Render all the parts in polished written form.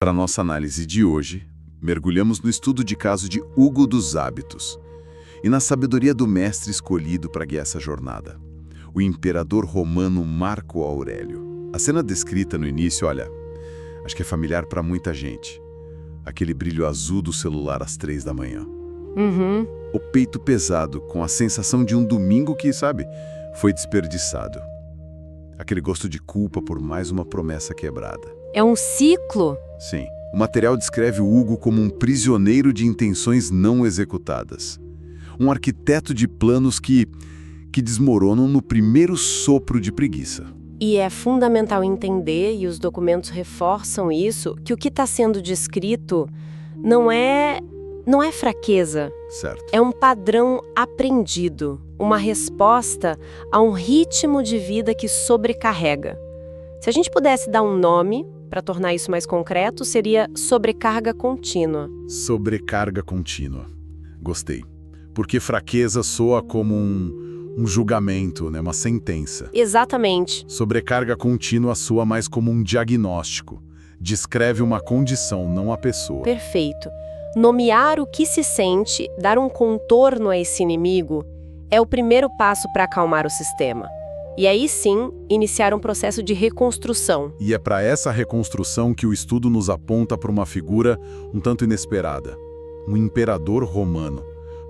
Para nossa análise de hoje, mergulhamos no estudo de caso de Hugo dos Hábitos e na sabedoria do mestre escolhido para guiar essa jornada, o imperador romano Marco Aurélio. A cena descrita no início, olha, acho que é familiar para muita gente. Aquele brilho azul do celular às 3 da manhã. O peito pesado, com a sensação de um domingo que, sabe, foi desperdiçado. Aquele gosto de culpa por mais uma promessa quebrada. É um ciclo. Sim, o material descreve o Hugo como um prisioneiro de intenções não executadas. Um arquiteto de planos que desmoronam no primeiro sopro de preguiça. E é fundamental entender, e os documentos reforçam isso, que o que está sendo descrito não é fraqueza. Certo. É um padrão aprendido, uma resposta a um ritmo de vida que sobrecarrega. Se a gente pudesse dar um nome para tornar isso mais concreto, seria sobrecarga contínua. Sobrecarga contínua. Gostei. Porque fraqueza soa como um julgamento, né? Uma sentença. Exatamente. Sobrecarga contínua soa mais como um diagnóstico. Descreve uma condição, não a pessoa. Perfeito. Nomear o que se sente, dar um contorno a esse inimigo, é o primeiro passo para acalmar o sistema. E aí sim, iniciar um processo de reconstrução. E é para essa reconstrução que o estudo nos aponta para uma figura um tanto inesperada. Um imperador romano.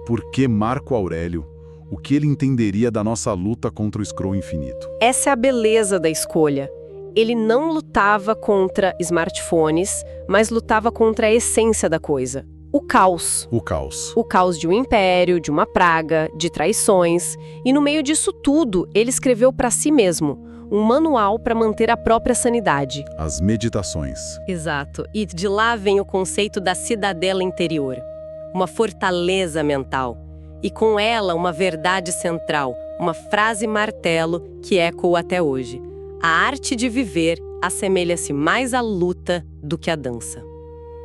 Por que Marco Aurélio? O que ele entenderia da nossa luta contra o Scroll infinito? Essa é a beleza da escolha. Ele não lutava contra smartphones, mas lutava contra a essência da coisa. O caos. O caos. O caos de um império, de uma praga, de traições. E no meio disso tudo, ele escreveu para si mesmo um manual para manter a própria sanidade. As meditações. Exato. E de lá vem o conceito da cidadela interior. Uma fortaleza mental. E com ela uma verdade central, uma frase martelo que ecoa até hoje. A arte de viver assemelha-se mais à luta do que à dança.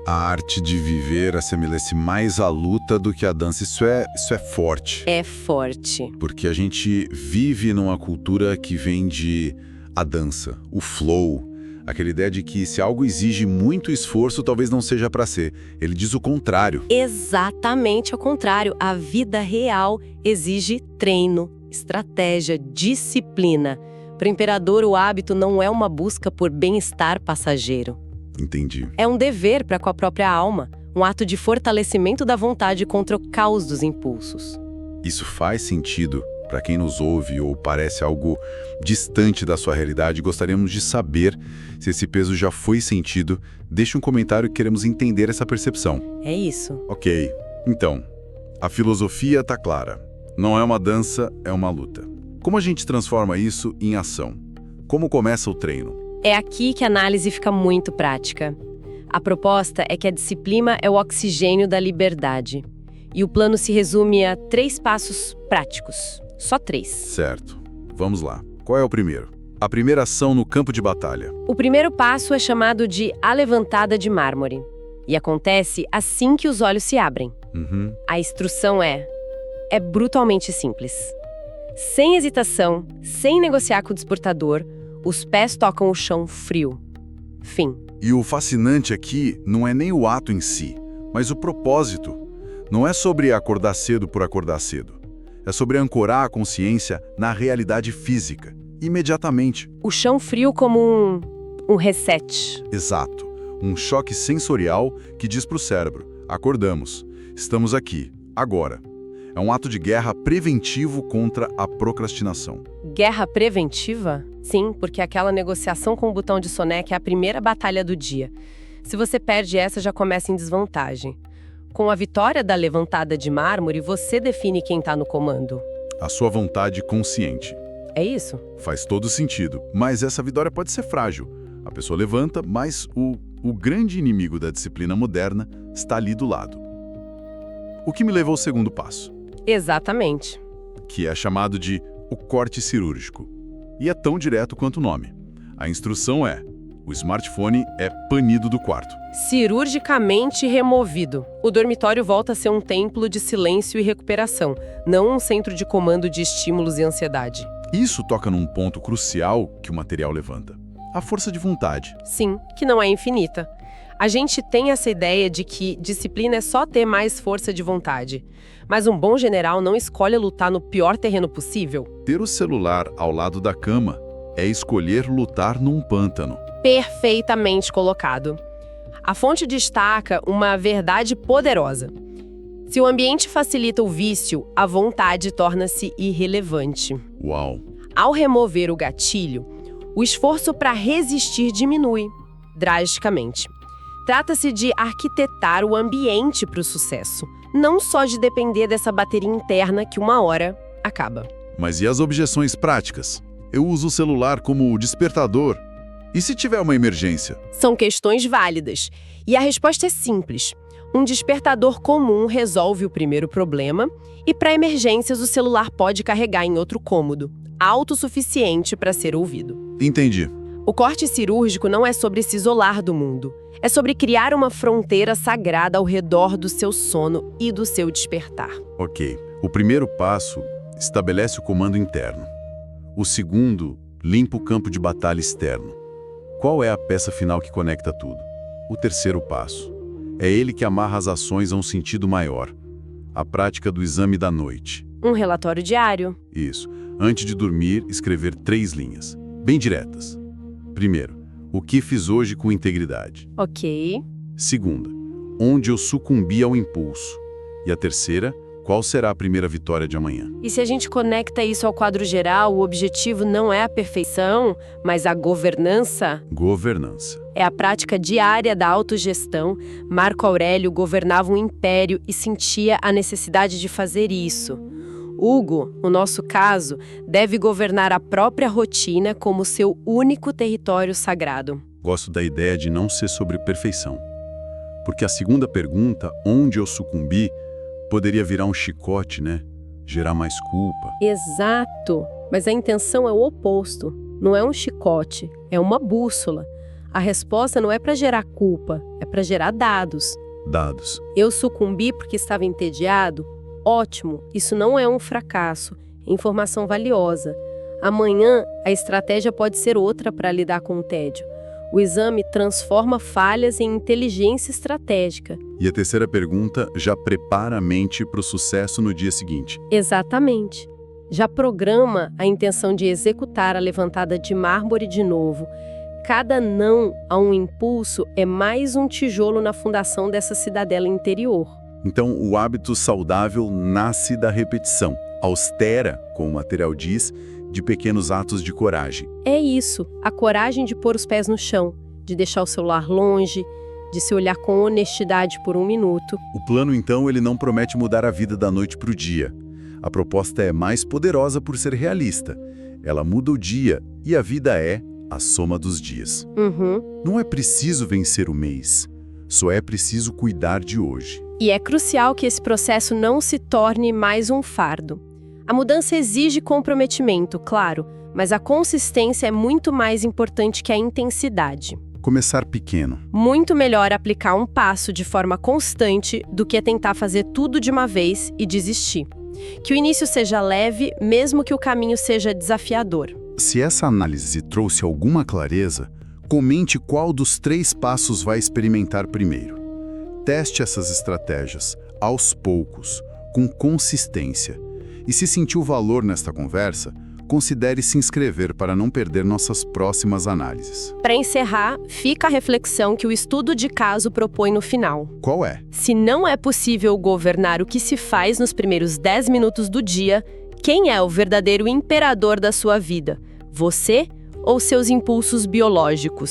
A arte de viver assemelha-se mais à luta do que à dança. Isso é forte. É forte. Porque a gente vive numa cultura que vem de a dança, o flow, aquela ideia de que se algo exige muito esforço, talvez não seja para ser. Ele diz o contrário. Exatamente ao contrário. A vida real exige treino, estratégia, disciplina. Para o imperador, o hábito não é uma busca por bem-estar passageiro. Entendi. É um dever para com a própria alma, um ato de fortalecimento da vontade contra o caos dos impulsos. Isso faz sentido para quem nos ouve ou parece algo distante da sua realidade. Gostaríamos de saber se esse peso já foi sentido. Deixe um comentário que queremos entender essa percepção. É isso. Ok, então, a filosofia está clara. Não é uma dança, é uma luta. Como a gente transforma isso em ação? Como começa o treino? É aqui que a análise fica muito prática. A proposta é que a disciplina é o oxigênio da liberdade. E o plano se resume a 3 passos práticos. Só 3. Certo. Vamos lá. Qual é o primeiro? A primeira ação no campo de batalha. O primeiro passo é chamado de a levantada de mármore. E acontece assim que os olhos se abrem. A instrução é brutalmente simples. Sem hesitação, sem negociar com o despertador, os pés tocam o chão frio. Fim. E o fascinante aqui não é nem o ato em si, mas o propósito. Não é sobre acordar cedo por acordar cedo. É sobre ancorar a consciência na realidade física, imediatamente. O chão frio como um reset. Exato. Um choque sensorial que diz para o cérebro: acordamos, estamos aqui, agora. É um ato de guerra preventivo contra a procrastinação. Guerra preventiva? Sim, porque aquela negociação com o botão de soneca é a primeira batalha do dia. Se você perde essa, já começa em desvantagem. Com a vitória da levantada de mármore, você define quem está no comando. A sua vontade consciente. É isso? Faz todo sentido, mas essa vitória pode ser frágil. A pessoa levanta, mas o grande inimigo da disciplina moderna está ali do lado. O que me leva ao segundo passo. Exatamente. Que é chamado de o corte cirúrgico. E é tão direto quanto o nome. A instrução é: o smartphone é banido do quarto. Cirurgicamente removido. O dormitório volta a ser um templo de silêncio e recuperação, não um centro de comando de estímulos e ansiedade. Isso toca num ponto crucial que o material levanta: a força de vontade. Sim, que não é infinita. A gente tem essa ideia de que disciplina é só ter mais força de vontade. Mas um bom general não escolhe lutar no pior terreno possível. Ter o celular ao lado da cama é escolher lutar num pântano. Perfeitamente colocado. A fonte destaca uma verdade poderosa. Se o ambiente facilita o vício, a vontade torna-se irrelevante. Uau! Ao remover o gatilho, o esforço para resistir diminui drasticamente. Trata-se de arquitetar o ambiente para o sucesso, não só de depender dessa bateria interna que uma hora acaba. Mas e as objeções práticas? Eu uso o celular como despertador. E se tiver uma emergência? São questões válidas. E a resposta é simples. Um despertador comum resolve o primeiro problema e, para emergências, o celular pode carregar em outro cômodo, autossuficiente para ser ouvido. Entendi. O corte cirúrgico não é sobre se isolar do mundo. É sobre criar uma fronteira sagrada ao redor do seu sono e do seu despertar. Ok. O primeiro passo estabelece o comando interno. O segundo, limpa o campo de batalha externo. Qual é a peça final que conecta tudo? O terceiro passo. É ele que amarra as ações a um sentido maior. A prática do exame da noite. Um relatório diário. Isso. Antes de dormir, escrever 3 linhas, bem diretas. Primeiro, o que fiz hoje com integridade. Ok. Segunda, onde eu sucumbi ao impulso. E a terceira, qual será a primeira vitória de amanhã? E se a gente conecta isso ao quadro geral, o objetivo não é a perfeição, mas a governança? Governança. É a prática diária da autogestão. Marco Aurélio governava um império e sentia a necessidade de fazer isso. Hugo, no nosso caso, deve governar a própria rotina como seu único território sagrado. Gosto da ideia de não ser sobre perfeição. Porque a segunda pergunta, onde eu sucumbi, poderia virar um chicote, né? Gerar mais culpa. Exato, mas a intenção é o oposto. Não é um chicote, é uma bússola. A resposta não é para gerar culpa, é para gerar dados. Dados. Eu sucumbi porque estava entediado? Ótimo, isso não é um fracasso, é informação valiosa. Amanhã, a estratégia pode ser outra para lidar com o tédio. O exame transforma falhas em inteligência estratégica. E a terceira pergunta já prepara a mente para o sucesso no dia seguinte. Exatamente. Já programa a intenção de executar a levantada de mármore de novo. Cada não a um impulso é mais um tijolo na fundação dessa cidadela interior. Então, o hábito saudável nasce da repetição, austera, como o material diz, de pequenos atos de coragem. É isso, a coragem de pôr os pés no chão, de deixar o celular longe, de se olhar com honestidade por 1 minuto. O plano, então, ele não promete mudar a vida da noite para o dia. A proposta é mais poderosa por ser realista. Ela muda o dia e a vida é a soma dos dias. Não é preciso vencer o mês, só é preciso cuidar de hoje. E é crucial que esse processo não se torne mais um fardo. A mudança exige comprometimento, claro, mas a consistência é muito mais importante que a intensidade. Começar pequeno. Muito melhor aplicar um passo de forma constante do que tentar fazer tudo de uma vez e desistir. Que o início seja leve, mesmo que o caminho seja desafiador. Se essa análise trouxe alguma clareza, comente qual dos 3 passos vai experimentar primeiro. Teste essas estratégias, aos poucos, com consistência. E se sentiu valor nesta conversa, considere se inscrever para não perder nossas próximas análises. Para encerrar, fica a reflexão que o estudo de caso propõe no final. Qual é? Se não é possível governar o que se faz nos primeiros 10 minutos do dia, quem é o verdadeiro imperador da sua vida? Você ou seus impulsos biológicos?